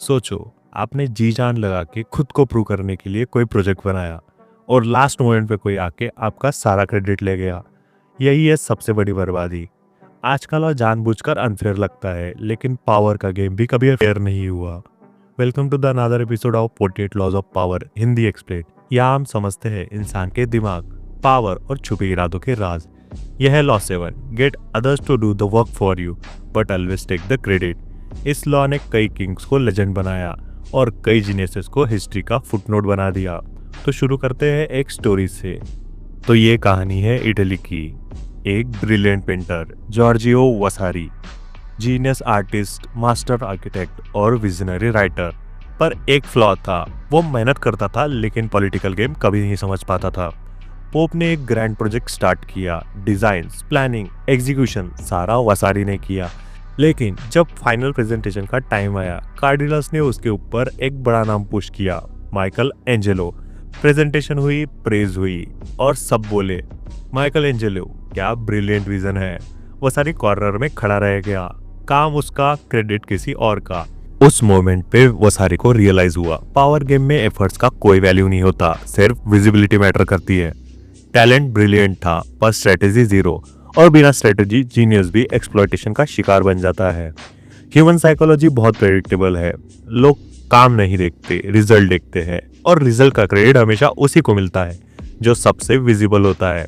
सोचो, आपने जी जान लगा के खुद को प्रूव करने के लिए कोई प्रोजेक्ट बनाया और लास्ट मोमेंट पे कोई आके आपका सारा क्रेडिट ले गया। यही है सबसे बड़ी बर्बादी। आजकल और जानबूझकर अनफेयर लगता है, लेकिन पावर का गेम भी कभी फेयर नहीं हुआ। Welcome to the another episode of 48 laws of power Hindi explain. यहाँ हम समझते हैं इंसान के दिमाग, पावर और छुपे इरादों के राज। यह है law 7, get others to do the work for you but always take the credit. इस लॉ ने कई किंग्स को लेजेंड बनाया और कई जीनियसेस को हिस्ट्री का फुटनोट बना दिया। तो शुरू करते हैं एक स्टोरी से। तो ये कहानी है इटली की। एक brilliant painter Giorgio Vasari, genius artist, master architect और विजनरी राइटर। पर एक फ्लॉ था, वो मेहनत करता था लेकिन पॉलिटिकल गेम कभी नहीं समझ पाता था। पोप ने एक ग्रैंड प्रोजेक्ट स्टार्ट किया, डिजाइन, प्लानिंग, एग्जीक्यूशन सारा वसारी ने किया। लेकिन जब फाइनल प्रेजेंटेशन का टाइम आया, कार्डिनल्स ने उसके ऊपर एक बड़ा नाम पुश किया, माइकल एंजेलो। प्रेजेंटेशन हुई, प्रेज हुई और सब बोले माइकल एंजेलो क्या ब्रिलियंट विजन है। वसारी कॉर्नर में खड़ा रह गया, काम उसका, क्रेडिट किसी और का। उस मोमेंट पे वसारी को रियलाइज हुआ पावर गेम में एफर्ट्स का कोई वैल्यू नहीं होता, सिर्फ विजिबिलिटी मैटर करती है। टैलेंट ब्रिलियंट था पर स्ट्रेटेजी जीरो, और बिना स्ट्रेटेजी जीनियस भी एक्सप्लॉयटेशन का शिकार बन जाता है। ह्यूमन साइकोलॉजी बहुत प्रेडिक्टेबल है। लोग काम नहीं देखते, रिजल्ट देखते हैं, और रिजल्ट का क्रेडिट हमेशा उसी को मिलता है जो सबसे विजिबल होता है।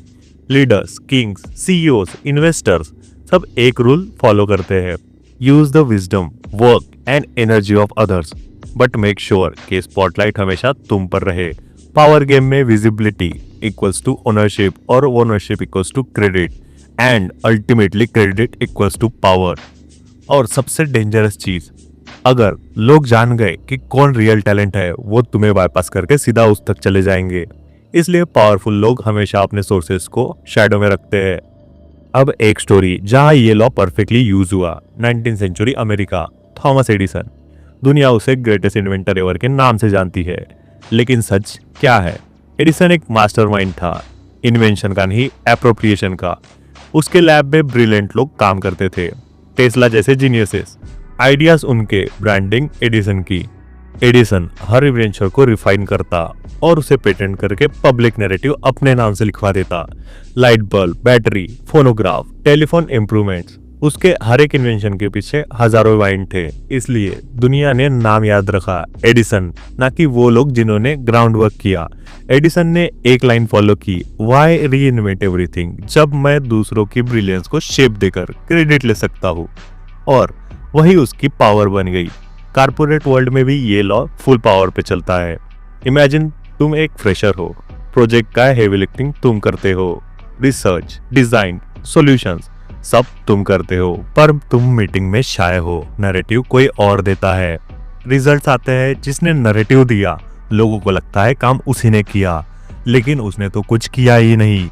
लीडर्स, किंग्स, सीईओज, इन्वेस्टर्स सब एक रूल फॉलो करते हैं, use the wisdom, work and energy of others but make sure कि स्पॉटलाइट हमेशा तुम पर रहे। पावर गेम में विजिबिलिटी इक्वल्स टू ओनरशिप और ownership equals to credit and ultimately credit equals to power. और सबसे डेंजरस चीज, अगर लोग जान गए कि कौन रियल टैलेंट है, वो तुम्हें बाईपास करके सीधा उस तक चले जाएंगे। इसलिए पावरफुल लोग हमेशा अपने सोर्सेस को शैडो में रखते हैं। अब एक स्टोरी जहां ये लॉ परफेक्टली यूज हुआ। 19th century America, Thomas Edison. दुनिया उसे ग्रेटेस्ट इन्वेंटर एवर के नाम से जानती है, लेकिन सच क्या है? एडिसन एक मास्टरमाइंड था, इन्वेंशन का नहीं, एप्रोप्रिएशन का। उसके लैब में ब्रिलियंट लोग काम करते थे, टेस्ला जैसे जीनियसेस। आइडियाज उनके, ब्रांडिंग एडिसन की। एडिसन हर इन्वेंशन को रिफाइन करता और उसे पेटेंट करके पब्लिक नैरेटिव अपने नाम से लिखवा देता। Light bulb, battery, phonograph, telephone improvements, उसके हर एक इन्वेंशन के पीछे हजारों माइंड थे। इसलिए दुनिया ने नाम याद रखा एडिसन, ना कि वो लोग जिन्होंने ग्राउंड वर्क किया। एडिसन ने एक लाइन फॉलो की, व्हाई रीइन्वेंट एवरीथिंग, जब मैं दूसरों की ब्रिलियंस को शेप देकर क्रेडिट ले सकता हूँ। और वही उसकी पावर बन गई। कारपोरेट वर्ल्ड में भी ये लॉ फुल पावर पे चलता है। इमेजिन तुम एक फ्रेशर हो, प्रोजेक्ट का हेवी लिफ्टिंग तुम करते हो, रिसर्च, डिजाइन, सॉल्यूशंस सब तुम करते हो, पर तुम मीटिंग में शाय हो, नैरेटिव कोई और देता है। रिजल्ट्स आते हैं, जिसने नैरेटिव दिया लोगों को लगता है काम उसी ने किया, लेकिन उसने तो कुछ किया ही नहीं।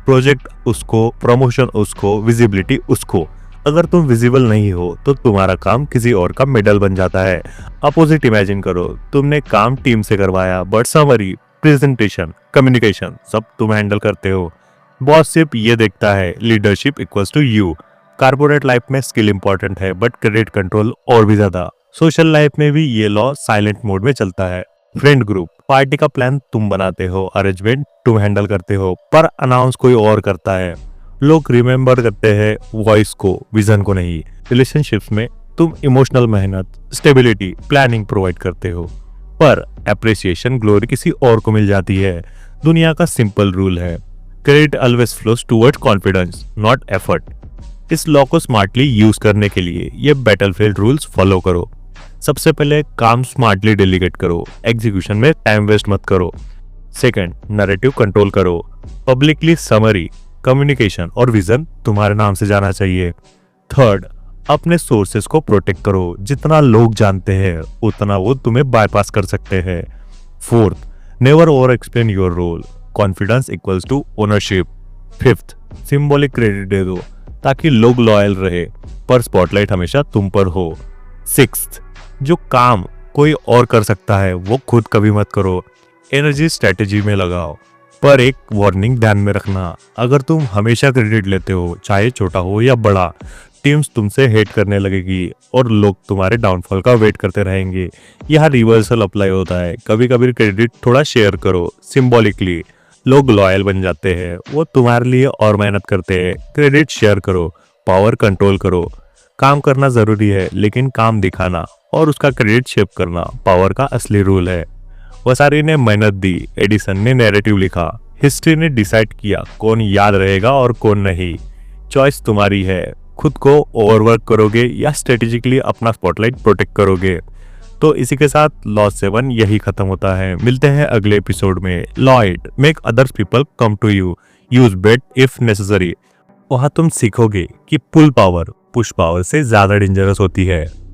प्रोजेक्ट उसको, प्रमोशन उसको, विजिबिलिटी उसको। अगर तुम विजिबल नहीं हो तो तुम्हारा काम किसी और का मेडल बन जाता है। अपोजिट इमेजिन करो, तुमने काम टीम से करवाया, बट समरी, प्रेजेंटेशन, कम्युनिकेशन सब तुम हैंडल करते हो। बॉस सिर्फ ये देखता है, leadership equals to you. Corporate life में स्किल इंपॉर्टेंट है बट क्रेडिट कंट्रोल और भी ज्यादा। सोशल लाइफ में भी ये लॉ साइलेंट मोड में चलता है। फ्रेंड ग्रुप, पार्टी का प्लान तुम बनाते हो, अरेंजमेंट तुम हैंडल करते हो, पर अनाउंस कोई और करता है। लोग रिमेम्बर करते हैं वॉइस को, विजन को नहीं। रिलेशनशिप्स में तुम इमोशनल मेहनत, स्टेबिलिटी, प्लानिंग प्रोवाइड करते हो, पर एप्रिसिएशन, ग्लोरी किसी और को मिल जाती है। दुनिया का सिंपल रूल है, credit always flows towards confidence, not effort. इस लॉ को स्मार्टली यूज करने के लिए ये बैटलफील्ड रूल्स फॉलो करो। सबसे पहले काम स्मार्टली डेलीगेट करो, एग्जीक्यूशन में टाइम वेस्ट मत करो। सेकंड, नैरेटिव कंट्रोल करो, पब्लिकली समरी, कम्युनिकेशन और विजन तुम्हारे नाम से जाना चाहिए। थर्ड, अपने सोर्सेस को प्रोटेक्ट करो, जितना लोग जानते हैं उतना वो तुम्हें बाईपास कर सकते हैं। Fourth, never over explain your role, confidence equals to ownership. Fifth, symbolic credit दे दो ताकि लोग लॉयल रहे, पर स्पॉटलाइट हमेशा तुम पर हो। सिक्स्थ, जो काम कोई और कर सकता है वो खुद कभी मत करो, एनर्जी स्ट्रेटेजी में लगाओ। पर एक वार्निंग ध्यान में रखना, अगर तुम हमेशा क्रेडिट लेते हो, चाहे छोटा हो या बड़ा, टीम्स तुमसे हेट करने लगेगी और लोग तुम्हारे डाउनफॉल का वेट करते रहेंगे। यहाँ रिवर्सल अप्लाई होता है, कभी कभी क्रेडिट थोड़ा शेयर करो सिंबॉलिकली, लोग लॉयल बन जाते हैं, वो तुम्हारे लिए और मेहनत करते हैं। क्रेडिट शेयर करो, पावर कंट्रोल करो। काम करना जरूरी है लेकिन काम दिखाना और उसका क्रेडिट शेप करना पावर का असली रूल है। वसारी ने मेहनत दी, एडिसन ने नैरेटिव लिखा, हिस्ट्री ने डिसाइड किया कौन याद रहेगा और कौन नहीं। चॉइस तुम्हारी है, खुद को ओवरवर्क करोगे या स्ट्रेटेजिकली अपना स्पॉटलाइट प्रोटेक्ट करोगे। तो इसी के साथ लॉ 7 यही खत्म होता है। मिलते हैं अगले एपिसोड में। Law 8, make others people come to you, use bait if necessary. वहां तुम सीखोगे कि पुल पावर पुश पावर से ज्यादा डेंजरस होती है।